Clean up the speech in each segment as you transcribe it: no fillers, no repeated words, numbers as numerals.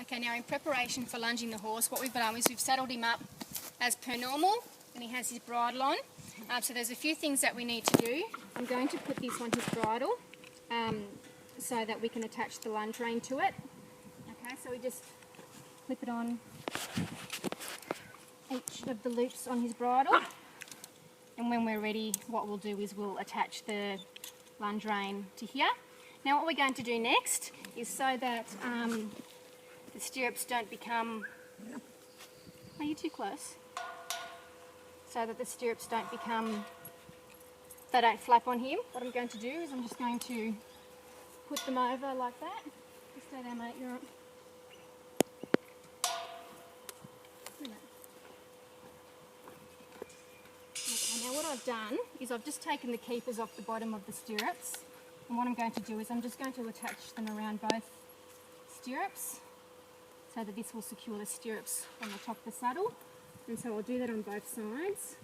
Okay, now in preparation for lunging the horse, what we've done is we've saddled him up as per normal, and he has his bridle on. So there's a few things that we need to do. I'm going to put this on his bridle so that we can attach the lunge rein to it. Okay, so we just clip it on each of the loops on his bridle, and when we're ready, what we'll do is we'll attach the lunge rein to here. Now what we're going to do next is so that the stirrups don't become... Are you too close? So that the stirrups don't become... They don't flap on him. What I'm going to do is I'm just going to put them over like that. Just stay there, mate. You're on. Okay, now what I've done is I've just taken the keepers off the bottom of the stirrups, and what I'm going to do is I'm just going to attach them around both stirrups so that this will secure the stirrups on the top of the saddle. And so I'll do that on both sides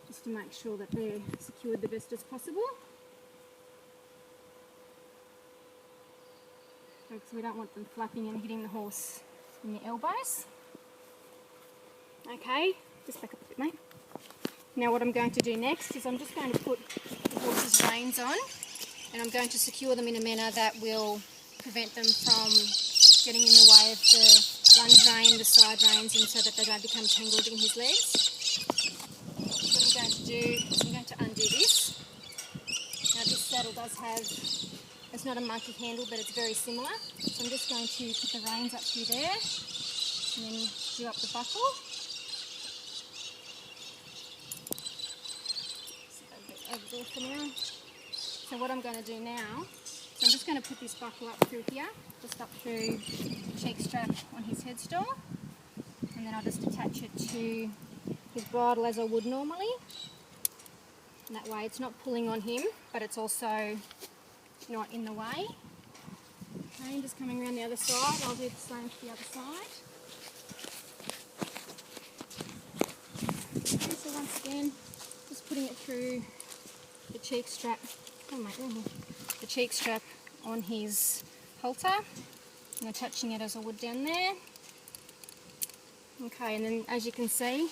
just to make sure that they're secured the best as possible. Because we don't want them flapping and hitting the horse in the elbows. Okay, just back up a bit, mate. Now what I'm going to do next is I'm just going to put the horse's reins on, and I'm going to secure them in a manner that will prevent them from getting in the way of the lunge rein, the side reins, and so that they don't become tangled in his legs. What I'm going to do is I'm going to undo this. Now this saddle does have, it's not a monkey handle, but it's very similar. So I'm just going to put the reins up to there and then do up the buckle. So a bit over there for now. So what I'm going to do now, so I'm just going to put this buckle up through here, just up through the cheek strap on his headstall, and then I'll just attach it to his bridle as I would normally. And that way it's not pulling on him, but it's also not in the way. Okay, and just coming around the other side, I'll do the same for the other side. Okay, so once again, just putting it through the cheek strap. The cheek strap on his halter and attaching it as I would down there. Okay, and then as you can see,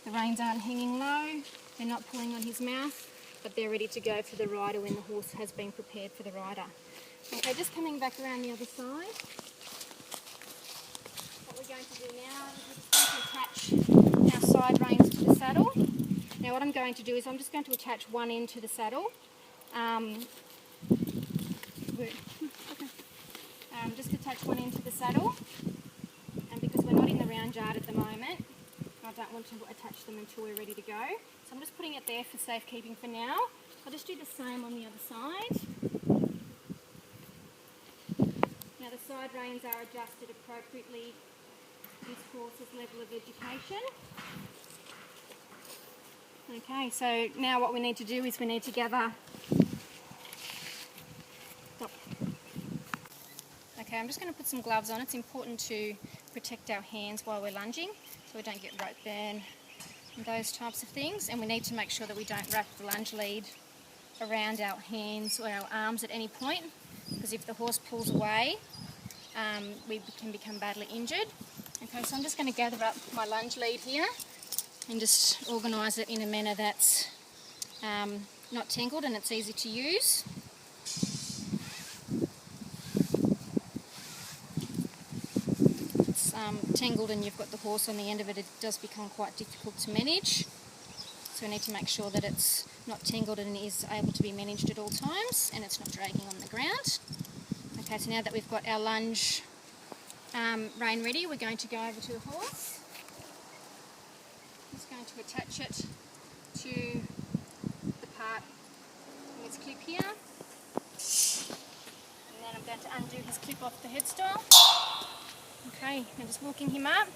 the reins aren't hanging low, they're not pulling on his mouth, but they're ready to go for the rider when the horse has been prepared for the rider. Okay, just coming back around the other side. What we're going to do now is we're just going to attach our side reins to the saddle. Now what I'm going to do is I'm just going to attach one end to the saddle. Just attach one end to the saddle, and because we're not in the round yard at the moment, I don't want to attach them until we're ready to go. So I'm just putting it there for safekeeping for now. I'll just do the same on the other side. Now the side reins are adjusted appropriately to this horse's level of education. Okay, so now what we need to do is we need to gather... Stop. Okay, I'm just going to put some gloves on. It's important to protect our hands while we're lunging so we don't get rope burn and those types of things. And we need to make sure that we don't wrap the lunge lead around our hands or our arms at any point, because if the horse pulls away, we can become badly injured. Okay, so I'm just going to gather up my lunge lead here and just organise it in a manner that's not tangled and it's easy to use. Tangled and you've got the horse on the end of it, it does become quite difficult to manage. So we need to make sure that it's not tangled and is able to be managed at all times and it's not dragging on the ground. Okay, so now that we've got our lunge rein ready, we're going to go over to the horse. I'm just going to attach it to the part in its clip here. And then I'm going to undo his clip off the headstall. Okay, now just walking him up.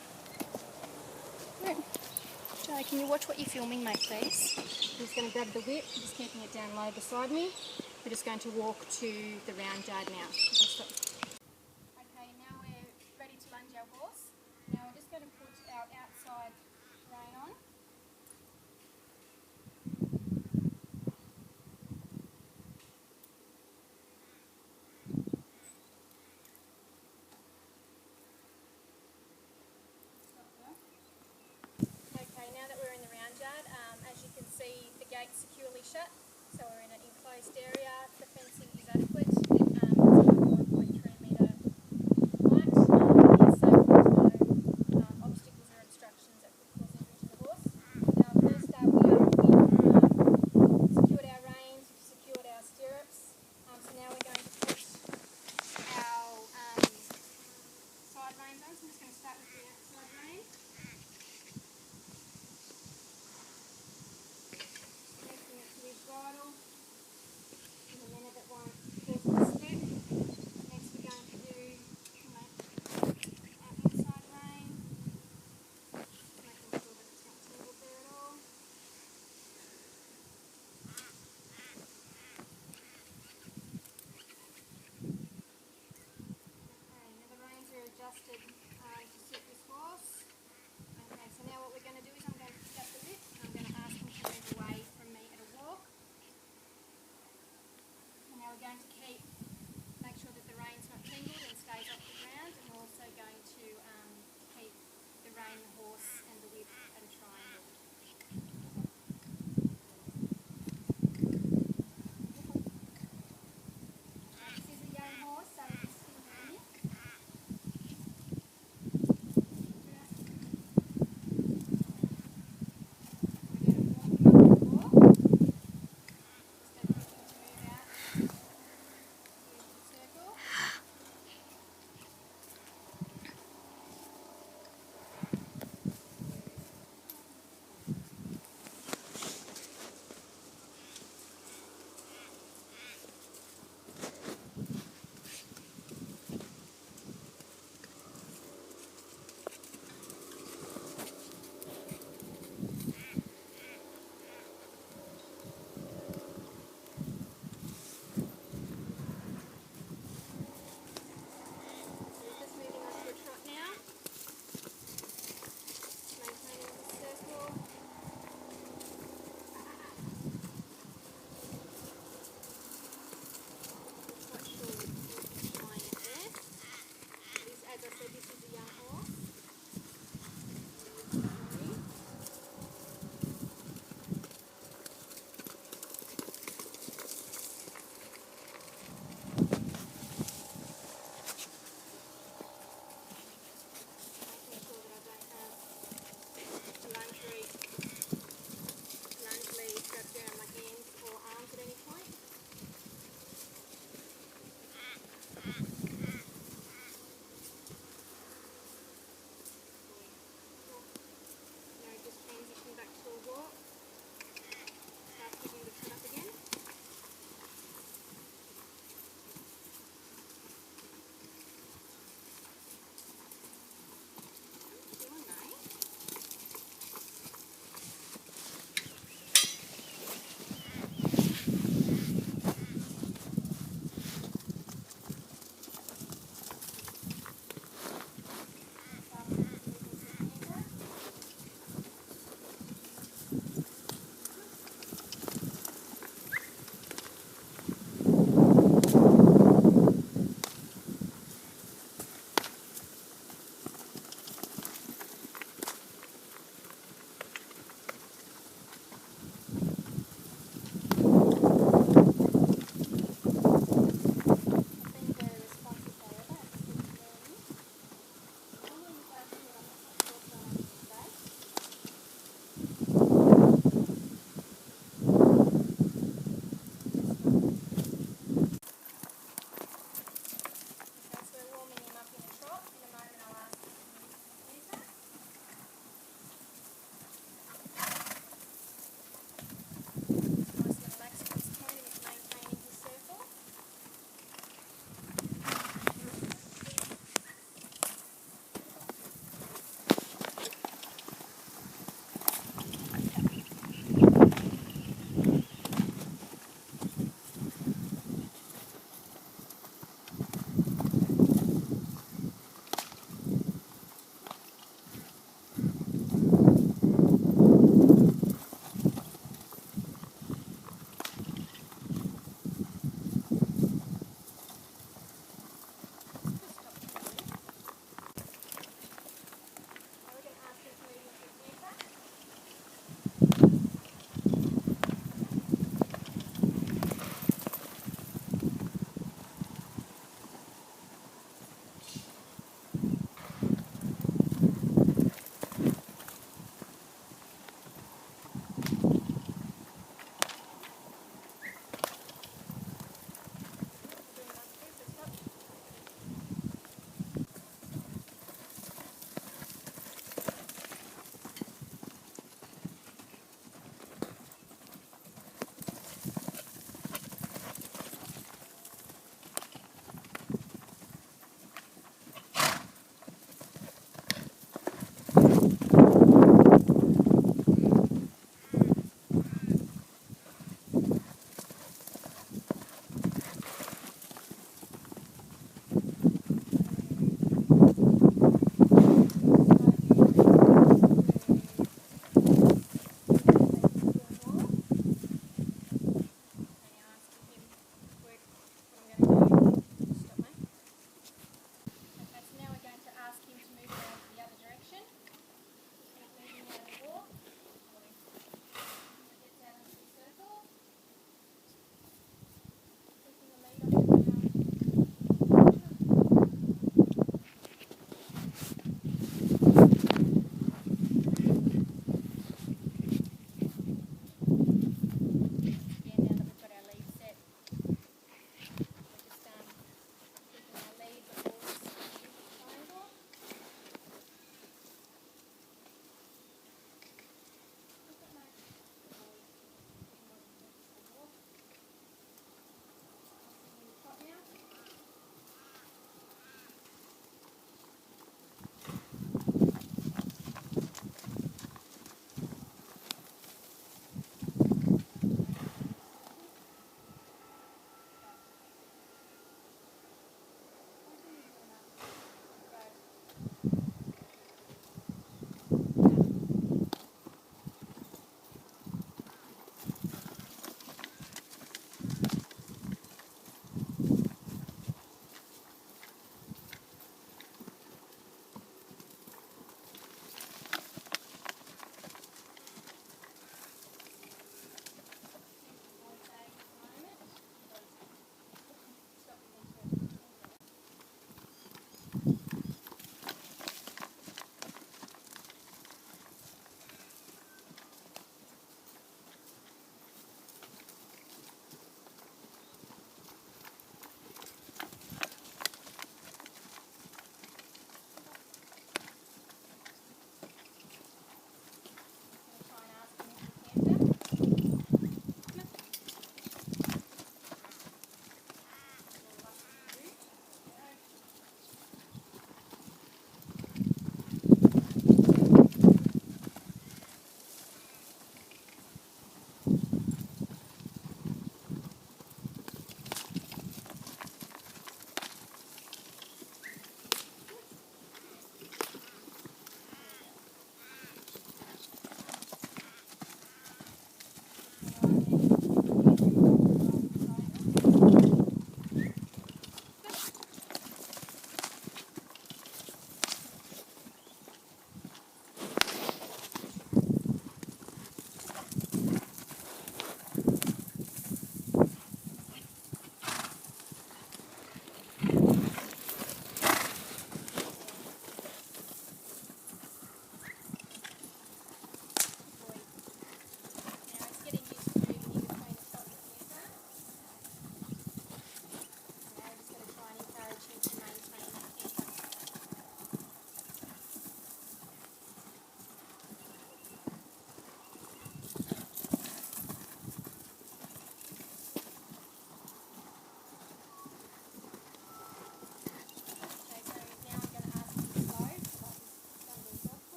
Joe, can you watch what you're filming, mate, please? I'm just going to grab the whip, just keeping it down low beside me. We're just going to walk to the round yard now. Okay, now we're ready to lunge our horse. Now we're just going to put our outside rein on. gate securely shut, so we're in an enclosed area. The fencing is adequate. It's about 1.3 metre height. It's safe. There's no obstacles or obstructions that could cause injury to the horse. Now, first up, we've secured our reins, we've secured our stirrups. So now we're going to put our side reins on. So I'm just going to start with the outside rein. Connecting it to his bridle in the manner that one first step. Next we're going to do our inside rein, making sure that it's not tangled there at all. Okay, now the reins are adjusted to suit this horse.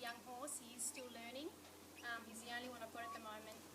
young horse. He is still learning. He's the only one I've got at the moment.